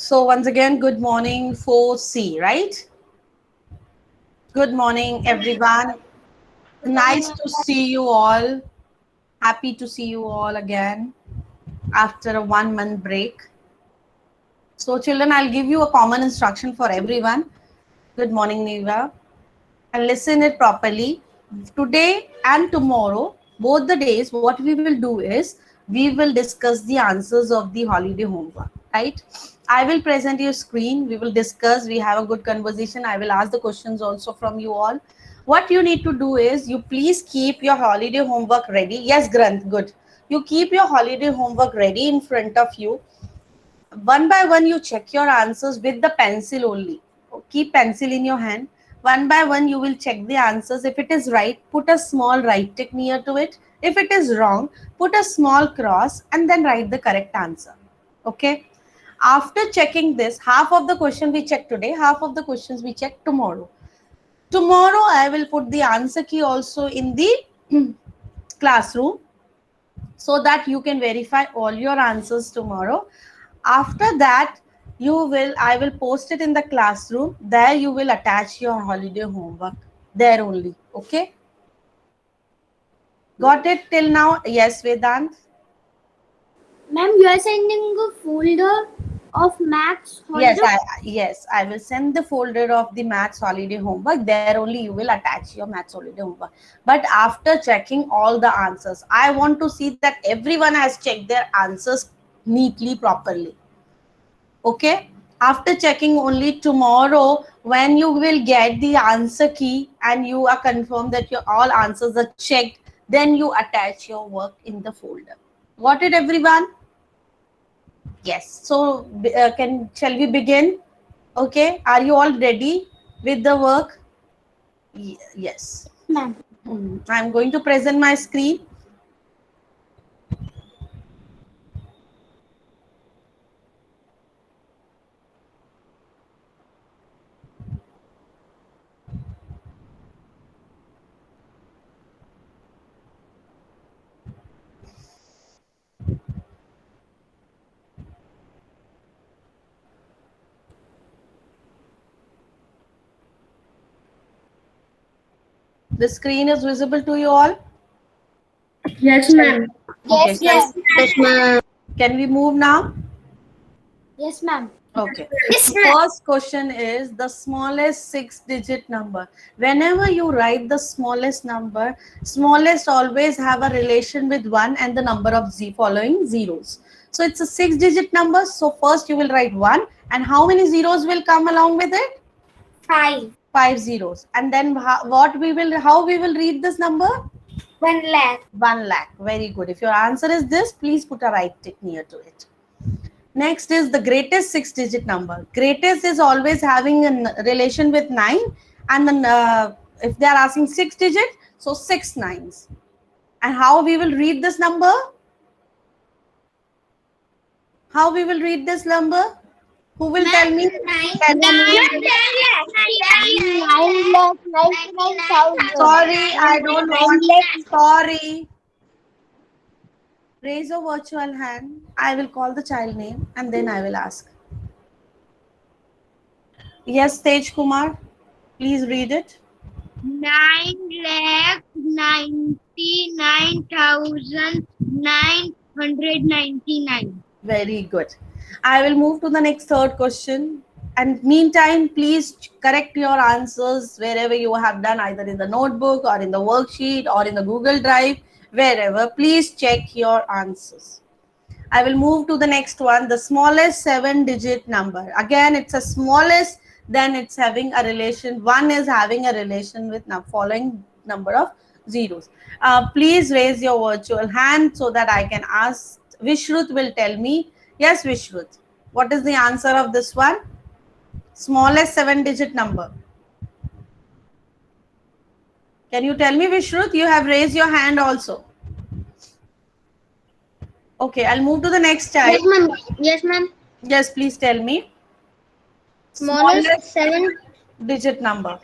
So once again, good morning 4C, right? Good morning, everyone. Nice to see you all. Happy to see you all again after a 1 month break. So children, I'll give you a common instruction for everyone. Good morning, Neva. And listen it properly. Today and tomorrow, both the days, what we will do is we will discuss the answers of the holiday homework, right? I will present your screen. We will discuss. We have a good conversation. I will ask the questions also from you all. What you need to do is you please keep your holiday homework ready. Yes, Granth, good. You keep your holiday homework ready in front of you. One by one you check your answers with the pencil only. Keep pencil in your hand. One by one you will check the answers. If it is right, put a small right tick near to it. If it is wrong, put a small cross and then write the correct answer. Okay. After checking this, half of the question we check today, half of the questions we check tomorrow. Tomorrow I will put the answer key also in the classroom so that you can verify all your answers tomorrow. After that, I will post it in the classroom. There you will attach your holiday homework there only. Okay, got it till now? Yes, Vedant. Ma'am, you are sending a folder of maths Yes, holiday. I will send the folder of the maths holiday homework. There only you will attach your maths holiday homework. But after checking all the answers, I want to see that everyone has checked their answers neatly, properly. Okay, after checking only tomorrow, when you will get the answer key and you are confirmed that your all answers are checked, then you attach your work in the folder. Got it, everyone? Yes. So can shall we begin? Okay, are you all ready with the work? Yes. Yes, ma'am. I'm going to present my screen. The screen is visible to you all. Yes, ma'am. Okay. Yes, ma'am. Yes, ma'am. Can we move now? Yes, ma'am. Okay. Yes, The ma'am. first question is the smallest six-digit number. Whenever you write the smallest number, smallest always have a relation with 1 and the number of following zeros. So it's a six-digit number. So first you will write 1 and how many zeros will come along with it? 5. Five zeros. And then how we will read this number? 1 lakh. 1 lakh. Very good. If your answer is this, please put a right tick near to it. Next is the greatest six-digit number. Greatest is always having a relation with 9, and then if they are asking six digit, so six nines. And how we will read this number? How we will read this number? Who will tell me? 10 or me? 9,99,000. Sorry, I don't want. Sorry. Raise your virtual hand. I will call the child name and then I will ask. Yes, Tej Kumar, please read it. 9,99,999. Very good. I will move to the next third question. And meantime, please correct your answers wherever you have done, either in the notebook or in the worksheet or in the Google Drive, wherever. Please check your answers. I will move to the next one, the smallest seven-digit number. Again, it's a smallest, then it's having a relation. One is having a relation with the following number of zeros. Please raise your virtual hand so that I can ask. Vishruth will tell me. Yes, Vishruth. What is the answer of this one? Smallest seven-digit number. Can you tell me, Vishruth? You have raised your hand also. Okay, I'll move to the next child. Yes, ma'am. Yes, ma'am. Yes, please tell me. Smallest Smallest 7. digit number.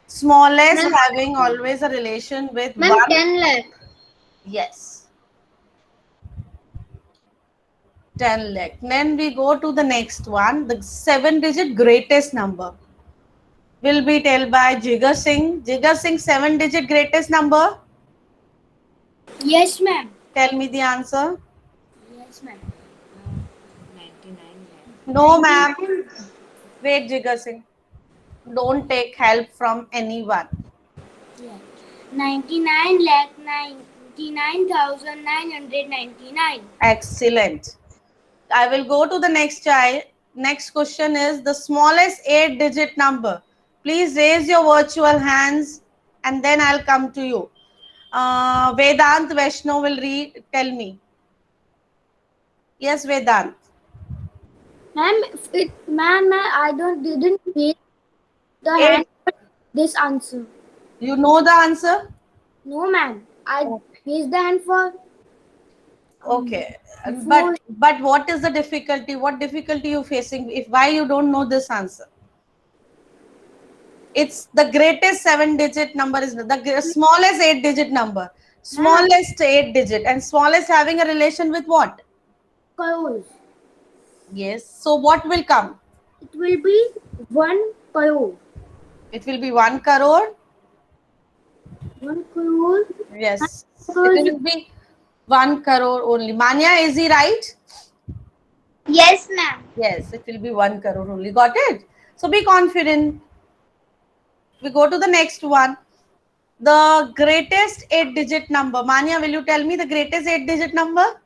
Smallest Ma'am, having always a relation with ma'am, 1. 10 lakh. Yes. 10 lakh. Then we go to the next one. The 7-digit greatest number will be told by Jigar Singh. Jigar Singh, 7-digit greatest number. Yes, ma'am. Tell me the answer. Yes, ma'am. 99 lakh. No, ma'am. Wait, Jigar Singh. Don't take help from anyone. Yeah. 99 lakh 99,999. Excellent. I will go to the next child. Next question is the smallest 8-digit number. Please raise your virtual hands and then I'll come to you. Vedant Vaishno will read. Tell me. Yes, Vedant. Ma'am, I didn't raise the Eight. hand for this answer. You know the answer? No, ma'am. I raised the hand for Okay. Four. But what is the difficulty? What difficulty you facing? If why you don't know this answer? It's the greatest 7-digit number is the smallest 8-digit number. Smallest 8-digit and smallest having a relation with what? crores. Yes. So what will come? It will be 1 crore. It will be 1 crore. 1 crore. Yes. Crores. It will be 1 crore only. Manya, is he right? Yes, ma'am. Yes, it will be 1 crore only. Got it? So be confident. We go to the next one. The greatest 8-digit number. Manya, will you tell me the greatest 8-digit number?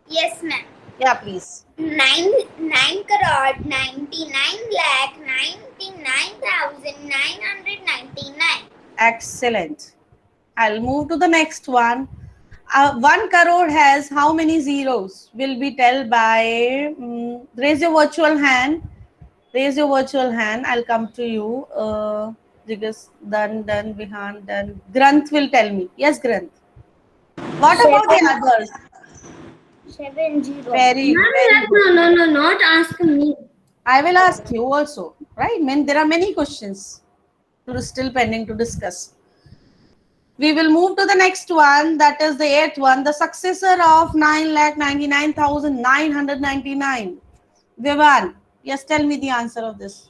Yes, ma'am. Yeah, please. 9 crore 99 lakh 99,999. Excellent. I'll move to the next one. 1 crore has how many zeros? Will be tell by raise your virtual hand. Raise your virtual hand. I'll come to you. Because done, Vihan, done. Granth will tell me. Yes, Granth. What about the others? 70. Very good. No, not ask me. I will ask you also, right? There are many questions still pending to discuss. We will move to the next one. That is the 8th one. The successor of 9,99,999. Vivan, yes, tell me the answer of this.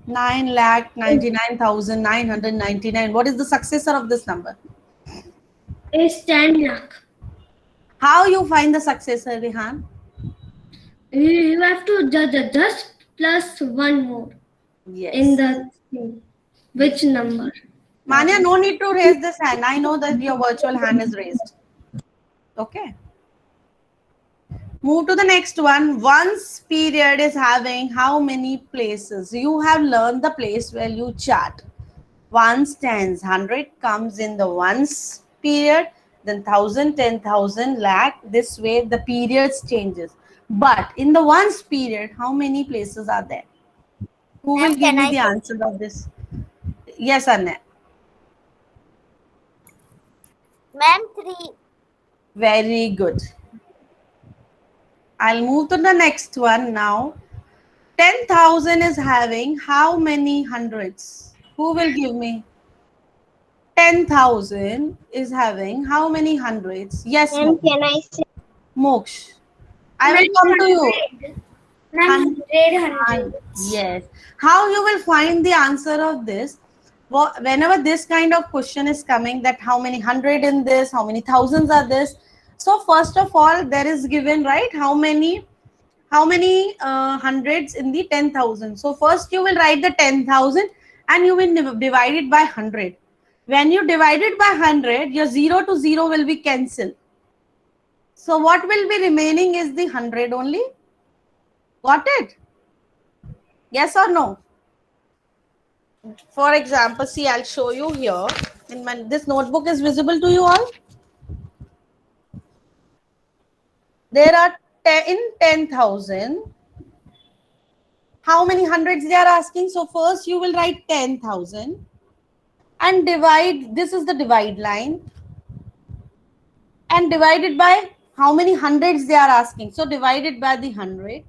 9,99,999. What is the successor of this number? It's 10 lakh. How you find the successor, Vihan? You have to just plus 1 more Yes. in the thing. Which number? Manya, no need to raise this hand. I know that your virtual hand is raised. Okay. Move to the next one. Once period is having how many places? You have learned the place value chart. Ones, tens, 100 comes in the ones period, then 1,000, 10,000, lakh. This way the periods changes. But in the ones period, how many places are there? Who will Ma'am, give can me I the say- answer of this? Yes, Anna. Ma'am, 3. Very good. I'll move to the next one now. 10,000 is having how many hundreds? Who will give me? 10,000 is having how many hundreds? Yes, Ma'am, can I say? Moksh. I will come to you. Ma'am, 100. Yes. How you will find the answer of this? Whenever this kind of question is coming, that how many hundred in this, how many thousands are this? So first of all, there is given, right? How many hundreds in the 10,000? So first you will write the 10,000 and you will divide it by 100. When you divide it by 100, your 0 to 0 will be cancelled. So what will be remaining is the 100 only. Got it? Yes or no? For example, see, I'll show you here. This notebook is visible to you all. There are in 10,000. How many hundreds they are asking? So first you will write 10,000 and divide. This is the divide line. And divide it by how many hundreds they are asking. So divided by the 100.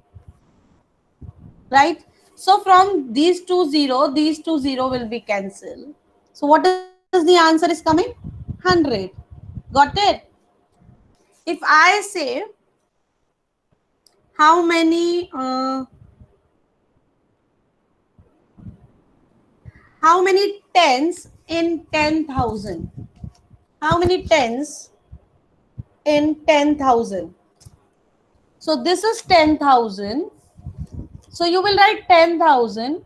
Right? So from these two 0 will be cancelled. So what is the answer is coming? 100. Got it? if I say how many tens in 10,000? How many tens in 10,000? So this is 10,000. So you will write 10,000,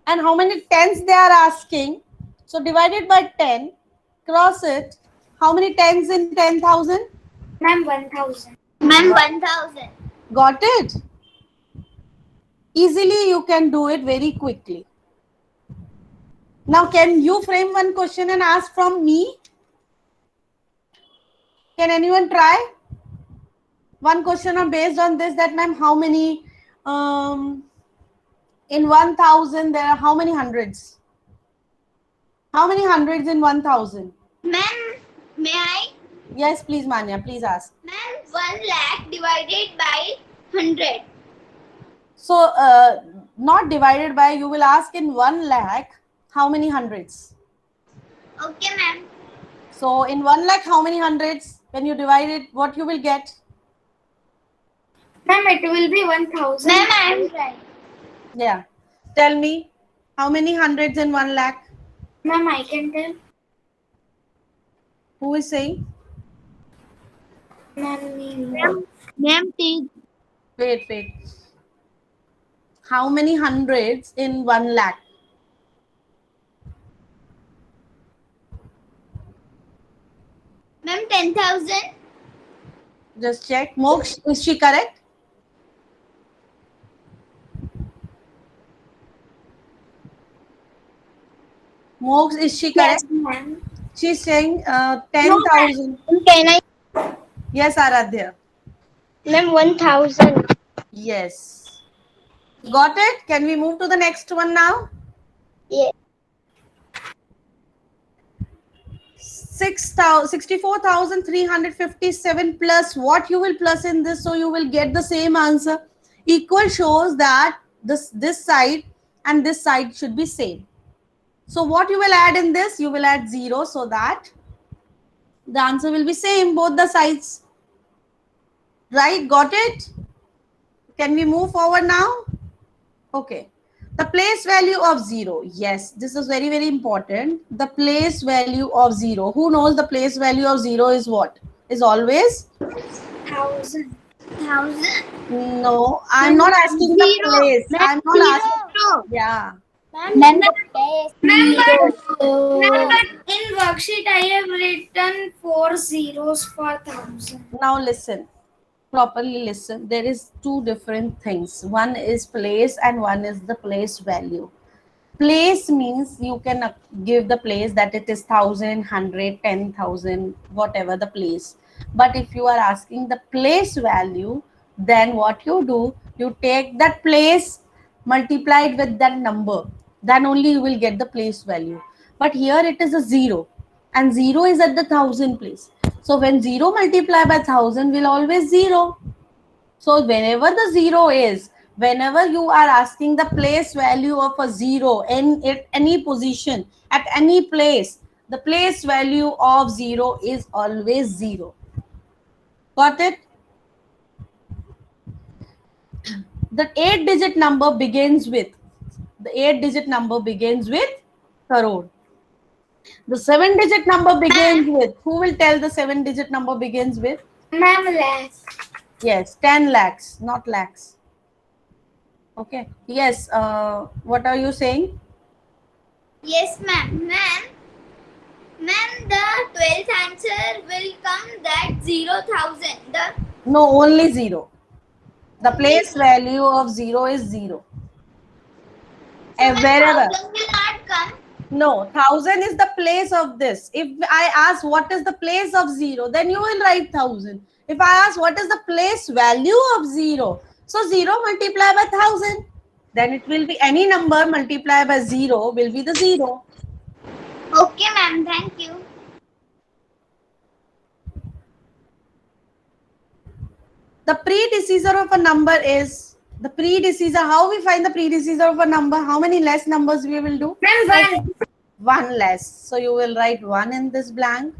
and how many tens they are asking. So divided by 10, cross it. How many tens in 10,000? Ma'am, 1000. Ma'am, 1000. Got it? Easily you can do it very quickly. Now can you frame one question and ask from me? Can anyone try? One question on based on this, that ma'am, how many in 1,000 there are how many hundreds? How many hundreds in 1,000? Ma'am, may I? Yes, please, Manya, please ask. Ma'am, 1 lakh divided by 100. So, not divided by, you will ask in 1 lakh, how many hundreds? Okay, ma'am. So, in 1 lakh, how many hundreds? When you divide it, what you will get? Ma'am, it will be 1000. Ma'am, I am right. Yeah. Tell me, how many hundreds in 1 lakh? Ma'am, I can tell. Who is saying? Ma'am, Ma'am, take. Wait. How many hundreds in 1 lakh? Ma'am, 10,000. Just check. Moksh, is she correct? Moksh, is she correct? yes, ma'am. She's saying 10,000. Can I? Yes, Aradhya. Ma'am, 1000. Yes. Got it? Can we move to the next one now? Yes. 64,357 plus what you will plus in this, so you will get the same answer. Equal shows that this side and this side should be same. So what you will add in this? You will add 0 so that the answer will be same both the sides. Right? Got it? Can we move forward now? Okay. The place value of 0. Yes, this is very, very important. The place value of 0. Who knows the place value of 0 is what? Is always? 1000. 1000. No, I'm not asking the Zero. place. I'm not asking. Zero. Yeah. Ma'am, the place. Ma'am, but in worksheet I have written 4 zeros for 1000. Now listen. Properly listen. There is two different things. One is place and one is the place value. Place means you can give the place that it is 1,000, 100, 10,000, whatever the place. But if you are asking the place value, then what you do, you take that place multiplied with that number. Then only you will get the place value. But here it is a 0 and 0 is at the 1,000 place. So when 0 multiplied by 1,000 will always 0. So whenever the 0 is, whenever you are asking the place value of a 0 in any position, at any place, the place value of 0 is always 0. Got it? The 8-digit number begins with, the 8-digit number begins with crore. The 7-digit number begins with, who will tell the 7-digit number begins with? Ma'am, lakhs. Yes, 10 lakhs, not lakhs. Okay. Yes. What are you saying? Yes, ma'am. Ma'am, the 12th answer will come that 0,000. No, only 0. The place value of 0 is 0. Wherever. 1,000 will not come. No, 1,000 is the place of this. If I ask what is the place of 0, then you will write 1,000. If I ask what is the place value of 0, so 0 multiplied by 1,000, then it will be any number multiplied by 0 will be the 0. Okay, ma'am. Thank you. The predecessor of a number is, the predecessor, how we find the predecessor of a number? How many less numbers we will do? Ma'am, 1. 1 less. So you will write 1 in this blank.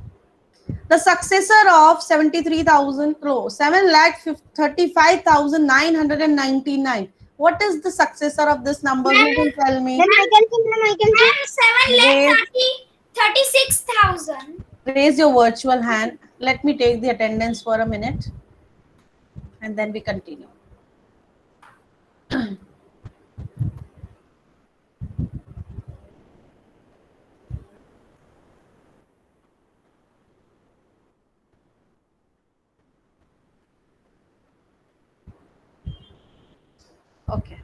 The successor of 73,000, no, 7,35,999. What is the successor of this number? Who will tell me? Ma'am, I can see, ma'am, I can see. Raise, 36,000. raise your virtual hand. Let me take the attendance for a minute and then we continue. Okay.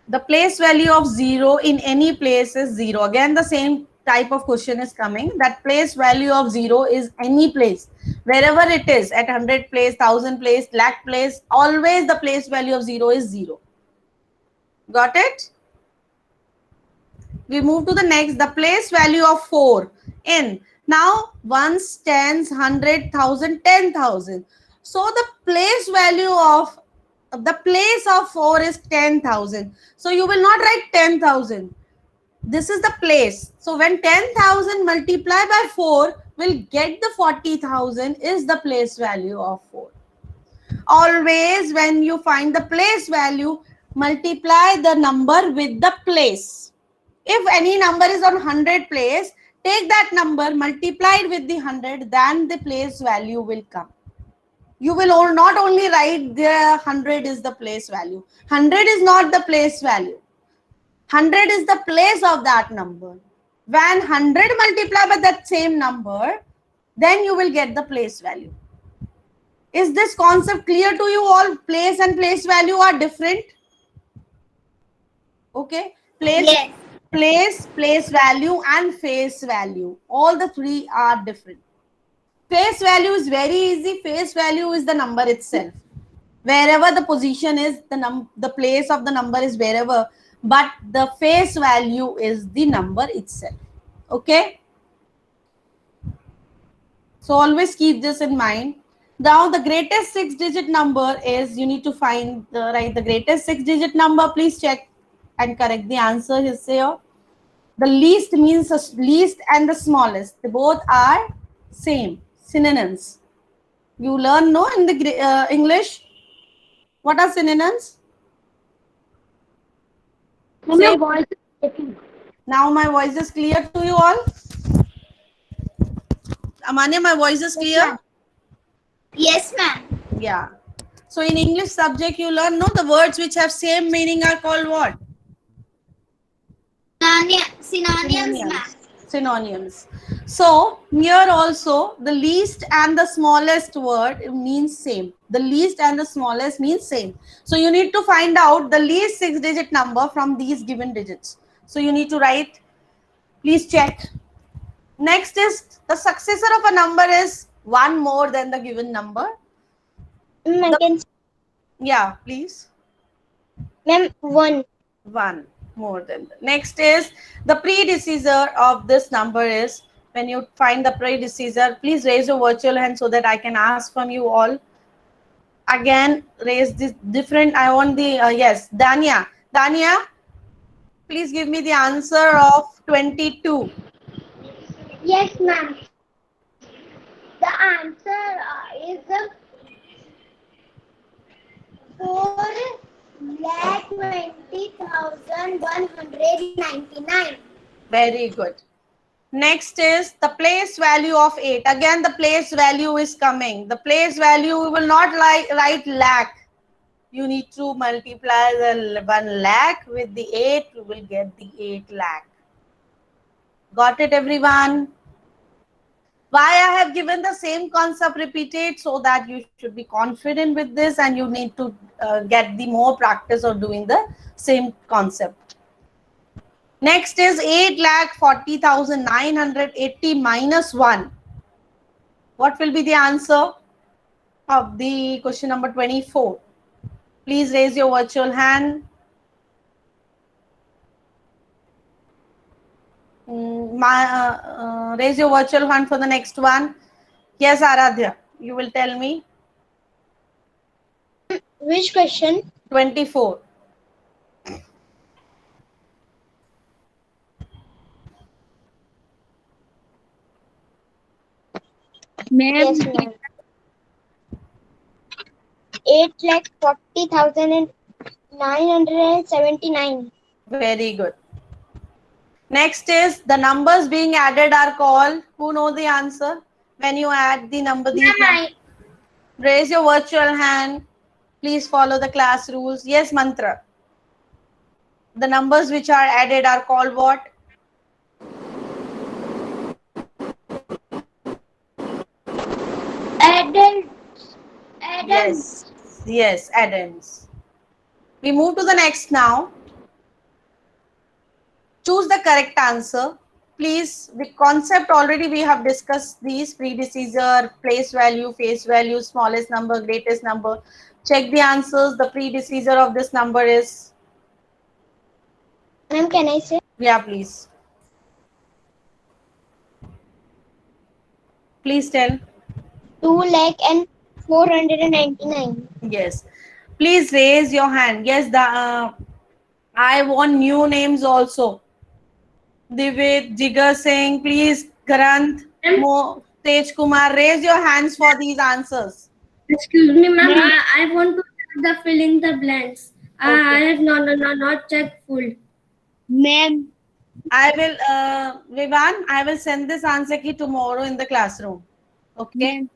The place value of 0 in any place is 0. Again, the same type of question is coming. That place value of 0 is any place. Wherever it is, at 100 place, 1000 place, lakh place, always the place value of 0 is 0. Got it? We move to the next. The place value of 4 in. Now, ones, tens, 100, 1000, 10,000. So the place value of the place of 4 is 10,000. So you will not write 10,000. This is the place. So when 10,000 multiplied by 4 will get the 40,000 is the place value of 4. Always when you find the place value, multiply the number with the place. If any number is on 100 place, take that number, multiply it with the 100, then the place value will come. You will not only write the 100 is the place value. 100 is not the place value. 100 is the place of that number. When 100 multiply by that same number, then you will get the place value. Is this concept clear to you all? Place and place value are different. Okay. Place, Yes. place value and face value. All the three are different. Face value is very easy. Face value is the number itself. Wherever the position is, the place of the number is wherever, but the face value is the number itself. Okay. So always keep this in mind. Now the greatest 6-digit number is, you need to find the greatest 6-digit number. Please check and correct the answer is here. The least means the least and the smallest. They both are same, synonyms. You learn no in the English. What are synonyms? My voice is breaking. Now my voice is clear to you all. Amanya, my voice is clear? Yes, ma'am. Yeah. So in English subject, you learn no, the words which have same meaning are called what? Synonyms, ma'am. Synonyms. So here also the least and the smallest word means same. The least and the smallest means same. So you need to find out the least 6-digit number from these given digits. So you need to write, please check. Next is the successor of a number is one more than the given number. I can see. Yeah, please. Ma'am, 1. One more than the next is the predecessor of this number is, when you find the predecessor, please raise your virtual hand so that I can ask from you all. Again, raise this different. I want the yes, Dania, please give me the answer of 22. Yes, ma'am. The answer is 4,20,199. Very good. Next is the place value of 8. Again, the place value is coming. The place value, we will not write lakh. You need to multiply the 1 lakh with the 8. You will get the 8 lakh. Got it, everyone? Why I have given the same concept repeated, so that you should be confident with this and you need to get the more practice of doing the same concept. Next is 8,40,980 minus 1. What will be the answer of the question number 24? Please raise your virtual hand. Raise your virtual hand for the next one. Yes, Aradhya, you will tell me. Which question? 24. Yes, ma'am. 8,40,979. Very good. Next is the numbers being added are called. Who know the answer? When you add the number, these numbers. Raise your virtual hand. Please follow the class rules. Yes, Mantra. The numbers which are added are called what? Addend. Yes. Yes, addends. We move to the next now. Choose the correct answer. Please, the concept already we have discussed these: predecessor, place value, face value, smallest number, greatest number. Check the answers. The predecessor of this number is, Ma'am, can I say? yeah, please. Please tell. 2,04,99. Yes. Please raise your hand. Yes, I want new names also. Divit, Jigar Singh, please, Granth, Mo, Tej Kumar, raise your hands for these answers. Excuse me, ma'am. I want to check the fill in the blanks. I Okay. have not checked full. Ma'am. I will, Vivan, I will send this answer key tomorrow in the classroom. Okay. Ma'am.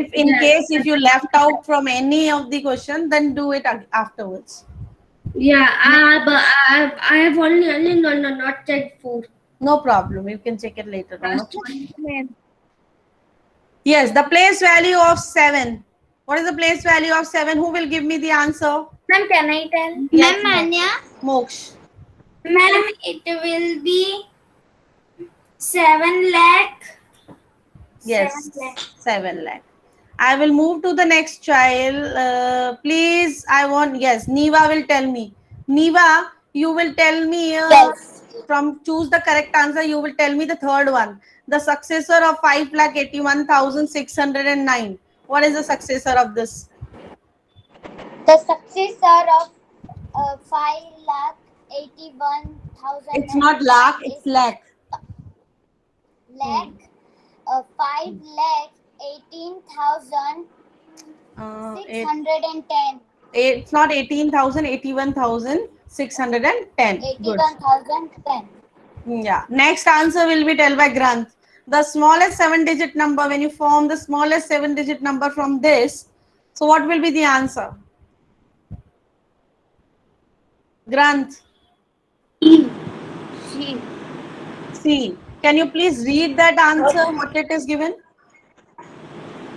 If in case if you left out from any of the question, then do it afterwards. Yeah, but I have only not checked full. No problem. You can check it later on. Okay. Ma'am. Yes, the place value of 7. What is the place value of 7? Who will give me the answer? Ma'am, can I tell? Yes, Ma'am, Anya. Moksh. Ma'am, it will be 7 lakh. Yes, 7 lakh. 7 lakh. I will move to the next child. Please, I want, yes, Niva will tell me. Niva, you will tell me Yes. from choose the correct answer. You will tell me the third one. The successor of 5,81,609. What is the successor of this? The successor of 5,81,000. It's not lakh, it's lakh. Lakh. 5,18,610. It's not 18,000, 81,610. Good. 81,010. Yeah. Next answer will be tell by Granth. The smallest 7-digit number, when you form the smallest 7-digit number from this, so what will be the answer? Granth. C. Can you please read that answer, what it is given?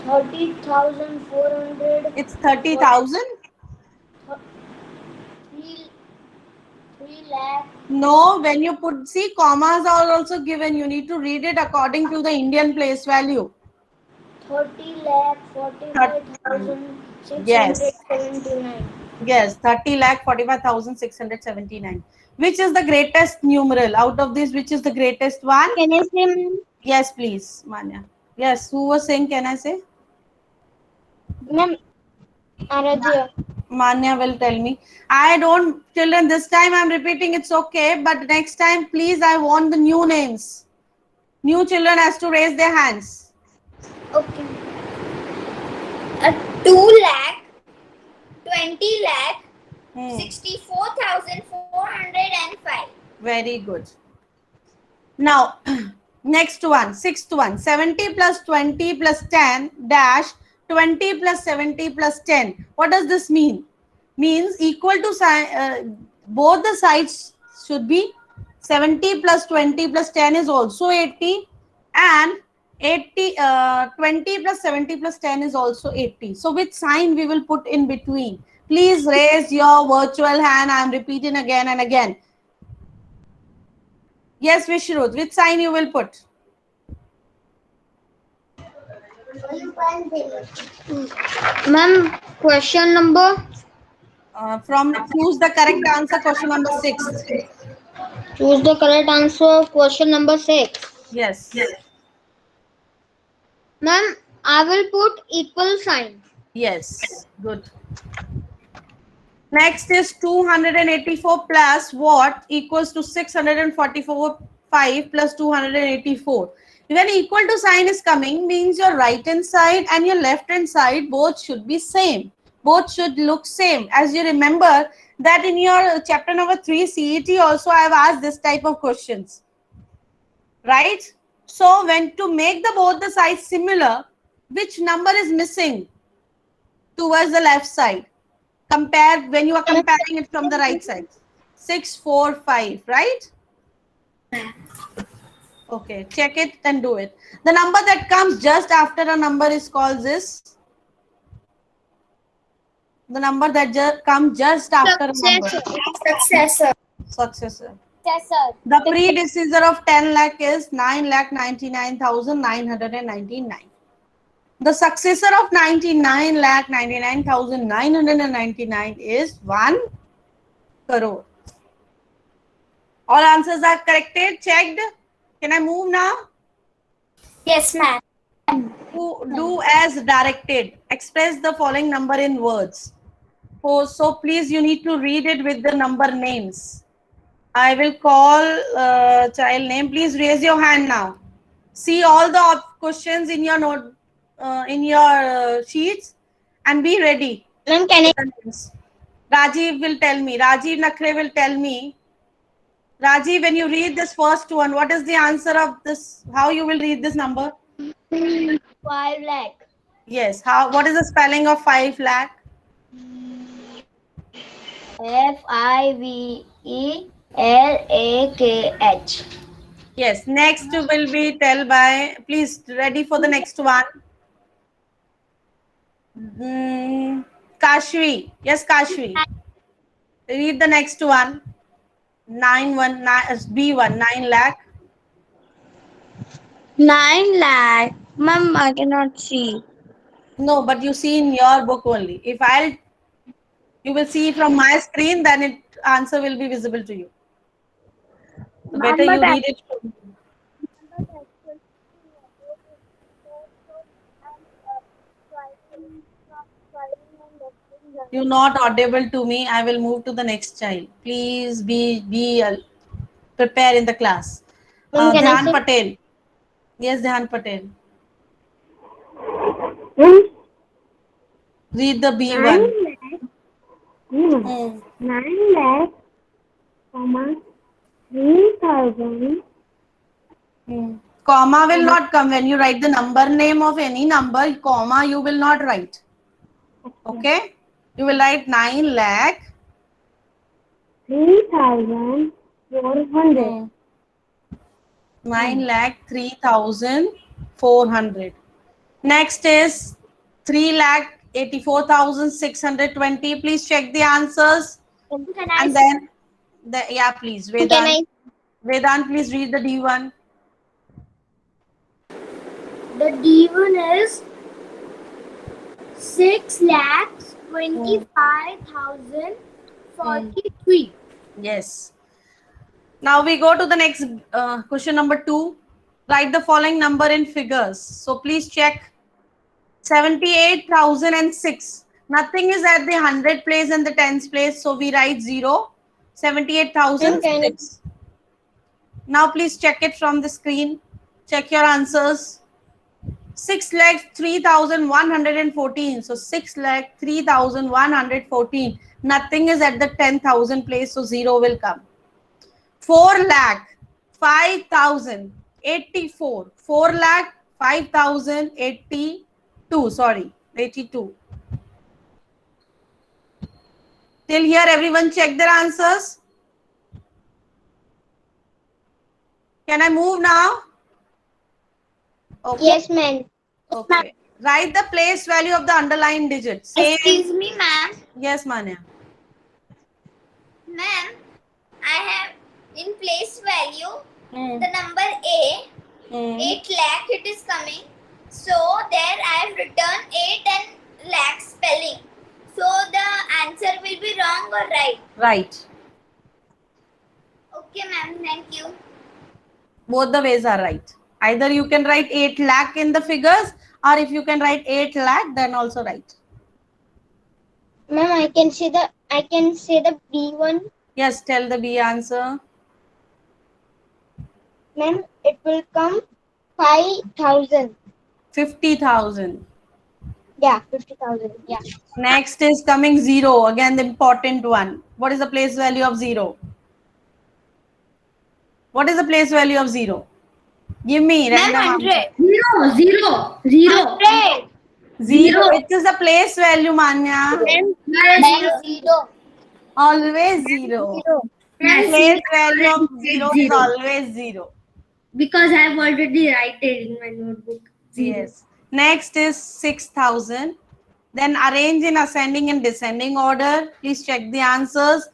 30,400. It's 30,000? 3 lakh. No, when you put, see, commas are also given. You need to read it according to the Indian place value. 30 lakh 45,679. Yes, 30,45,679. Which is the greatest numeral? Out of this, which is the greatest one? Can I say, ma'am? Yes, please, Manya. Yes, who was saying, can I say? Ma'am, Aradhya. Manya will tell me. I don't, children, this time I'm repeating, it's okay. But next time, please, I want the new names. New children has to raise their hands. Okay. 2 lakh, 20 lakh, Hmm. 64,405. Very good. Now, next one, sixth one. 70 plus 20 plus 10 dash 20 plus 70 plus 10. What does this mean? Means equal to both the sides should be 70 plus 20 plus 10 is also 80, and 20 plus 70 plus 10 is also 80. So which sign we will put in between? Please raise your virtual hand. I am repeating again and again. Yes, Vishrut, which sign you will put? Ma'am, question number? From choose the correct answer, question number 6. Choose the correct answer. Question number 6. Yes. Ma'am, I will put equal sign. Yes. Good. Next is 284 plus what equals to 644 5 plus 284. When equal to sign is coming, means your right hand side and your left hand side both should be same. Both should look same. As you remember that in your chapter number 3 CET also I have asked this type of questions. Right? So when to make the both the sides similar, which number is missing towards the left side? Compare when you are comparing it from the right side. 6, 4, 5, right? Okay, check it and do it. The number that comes just after a number is called this. The number that comes just after a number. Successor. Successor. Successor. The predecessor of 10 lakh is 9,99,999. The successor of 99,99,999 is 1 crore. All answers are corrected, checked. Can I move now? Yes, ma'am. Do as directed. Express the following number in words. So please you need to read it with the number names. I will call child name. Please raise your hand now. See all the questions in your note, in your sheets, and be ready. Ma'am, can I? Rajiv will tell me. Rajiv Nakhre will tell me. Rajiv, when you read this first one, what is the answer of this? How you will read this number? 5 lakh. Yes. How? What is the spelling of 5 lakh? FIVELAKH. Yes. Next will be tell by. Please ready for the next one. Kashvi. Yes, Kashvi. Read the next one. 9 lakh. 9 lakh. Ma'am, I cannot see. No, but you see in your book only. If you will see from my screen, then it answer will be visible to you. So better you read it. You're not audible to me. I will move to the next child. Please be prepare in the class. Can I Dhyan say? Patel. Yes, Dhyan Patel. Read the B1. 9 lakh, 3,000. Comma will not come when you write the number name of any number. Comma you will not write. Okay? You will write 9 lakh. 3,400. 9 lakh 3,400. Next is 3 lakh 84,620. Please check the answers. And then, yeah, please. Vedant. Vedant, please read the D1. The D1 is 6,25,043. Yes. Now we go to the next question number 2. Write the following number in figures. So please check. 78,006. Nothing is at the 100 place and the tens place. So we write 0. 78,006. Now please check it from the screen. Check your answers. 6,03,114. So 6,03,114. Nothing is at the 10,000 place. So 0 will come. 4,05,084. 4,05,082. Sorry, 82. Till here, everyone check their answers. Can I move now? Okay. Yes, ma'am. Okay. Write the place value of the underlying digit. Same. Excuse me, ma'am. Yes, Manya. Ma'am, I have in place value the number A, 8 lakh it is coming. So there I have written 8 and lakh spelling. So the answer will be wrong or right? Right. Okay, ma'am. Thank you. Both the ways are right. Either you can write 8 lakh in the figures, or if you can write 8 lakh, then also right. Ma'am, I can say the B1. Yes, tell the B answer. Ma'am, it will come 5,000. 50,000. Yeah, 50,000. Yeah. Next is coming 0. Again, the important one. What is the place value of 0? What is the place value of 0? Give me random answer. 0. 100. 0. Which is the place value, Manya? Then 0. Always 0. Place value of 0 is always 0. Because I have already written it in my notebook. Yes. Next is 6,000. Then arrange in ascending and descending order. Please check the answers.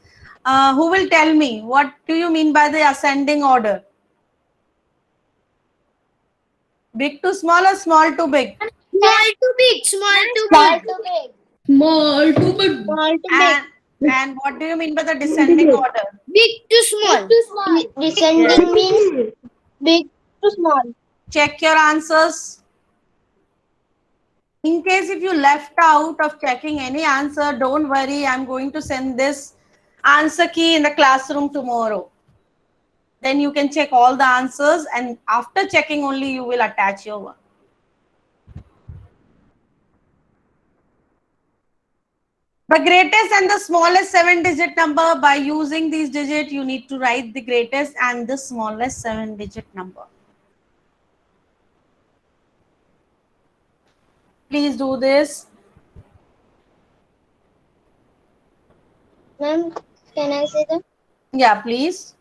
Who will tell me? What do you mean by the ascending order? Big to small or small to big? Small to big. Small to Small big. to big. Small to big. Small to big. And what do you mean by the descending order? Big to small. Big to small. Descending means big to small. Check your answers. In case if you left out of checking any answer, don't worry. I'm going to send this answer key in the classroom tomorrow. Then you can check all the answers, and after checking only you will attach your work. The greatest and the smallest 7-digit number. By using these digits, you need to write the greatest and the smallest 7-digit number. Please do this. Ma'am, can I say that? Yeah, please.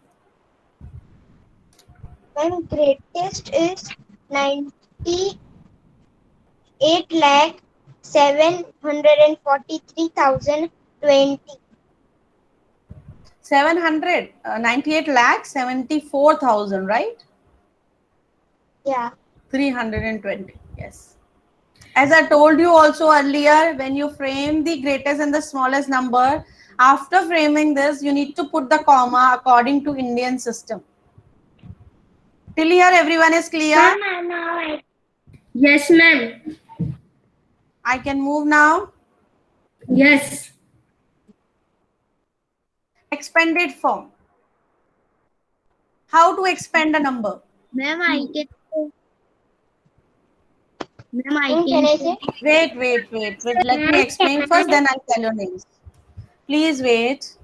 Ma'am, greatest is 98,743,020. 98 lakh 74,000, right? Yeah. 320. Yes. As I told you also earlier, when you frame the greatest and the smallest number, after framing this, you need to put the comma according to Indian system. Till here, everyone is clear? Yes, ma'am. I can move now. Yes. Expanded form. How to expand a number? Ma'am, I can. Ma'am, can I say? Wait. Let me explain first, then I'll tell your names. Please wait.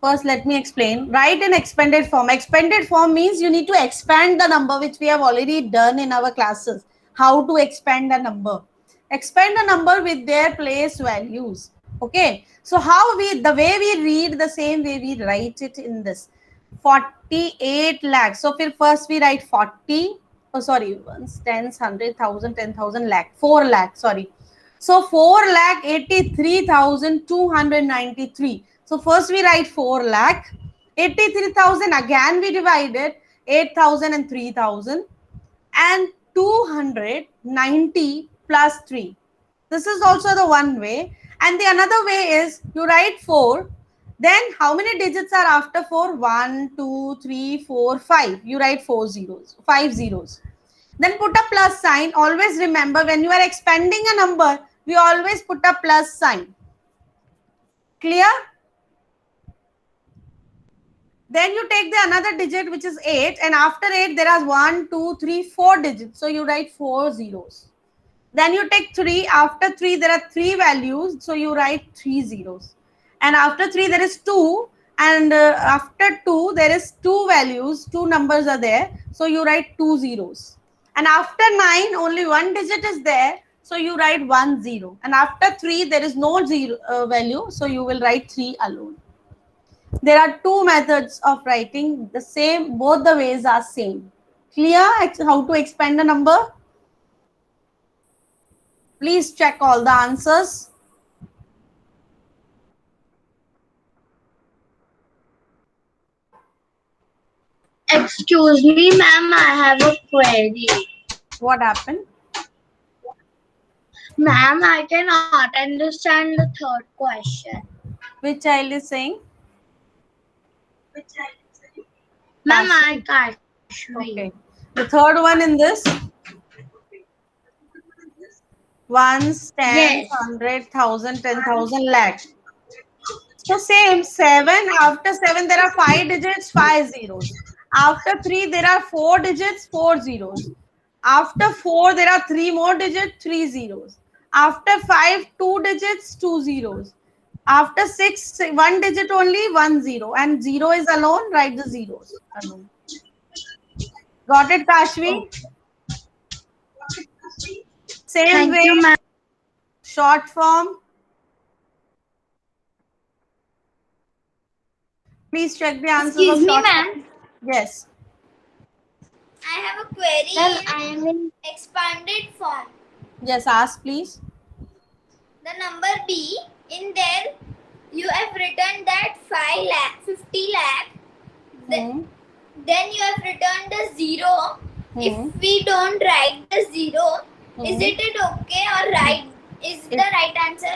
First, let me explain. Write in expanded form. Expanded form means you need to expand the number, which we have already done in our classes. How to expand a number. Expand a number with their place values. Okay. So the way we read, the same way we write it in this. 48 lakhs. So first we write 40. Oh, sorry. Ones, tens, 100,000, 10,000 lakh. 4 lakh. Sorry. So 4,83,293. So first we write 4 lakh. 83,000. Again we divided 8,000 and 3,000. And 290 plus 3. This is also the one way. And the another way is you write 4. Then how many digits are after 4? 1, 2, 3, 4, 5. You write 4 zeros, 5 zeros. Then put a plus sign. Always remember, when you are expanding a number, we always put a plus sign. Clear? Then you take the another digit, which is 8. And after 8, there are 1, 2, 3, 4 digits. So you write 4 zeros. Then you take 3. After 3, there are 3 values. So you write 3 zeros. And after 3, there is 2. And after 2, there is 2 values. 2 numbers are there. So you write 2 zeros. And after 9, only 1 digit is there. So you write 1 0. And after 3, there is no zero value. So you will write 3 alone. There are 2 methods of writing the same. Both the ways are same. Clear how to expand a number? Please check all the answers. Excuse me, ma'am, I have a query. What happened? Ma'am, I cannot understand the third question. Which child is saying? Ma'am, I can't. Okay. The third one in this. Ones, tens, Yes. 100,000, 10,000 lakh. So same 7. After 7, there are 5 digits, 5 zeros. After 3, there are 4 digits, 4 zeros. After 4, there are 3 more digits, 3 zeros. After 5, 2 digits, 2 zeros. After 6, 1 digit only, 1 zero. And 0 is alone, write the zeros alone. Got it, Kashvi? Same Thank way, you, ma'am. short form. Please check the answers Excuse of me, short ma'am. form. Yes. I have a query Ma'am, in I am in. expanded form. Yes, ask please. The number B, in there you have written that 5 lakh, 50 lakh. Hmm. Then you have written the 0. Hmm. If we don't write the 0, is Hmm. it okay or right? Is the right answer?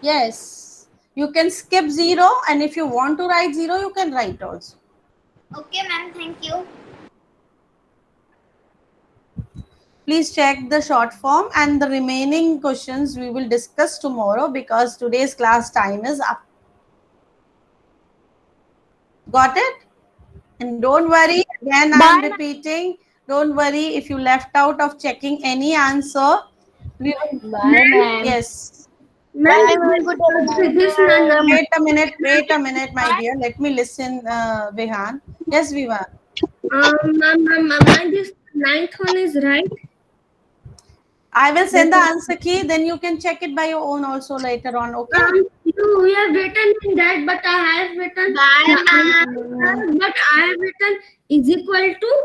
Yes. You can skip 0, and if you want to write 0, you can write also. Okay, ma'am. Thank you. Please check the short form, and the remaining questions we will discuss tomorrow because today's class time is up. Got it? And don't worry, again I am repeating, don't worry if you left out of checking any answer. We will, Bye, ma'am. yes. Ma'am, this number. Wait a minute, my dear. Let me listen, Vihan. Yes, Vivan. Ma'am, this ninth one is right. I will send the answer key, then you can check it by your own also later on, okay? You have written in that, but I have written. Bye, ma'am. But I have written is equal to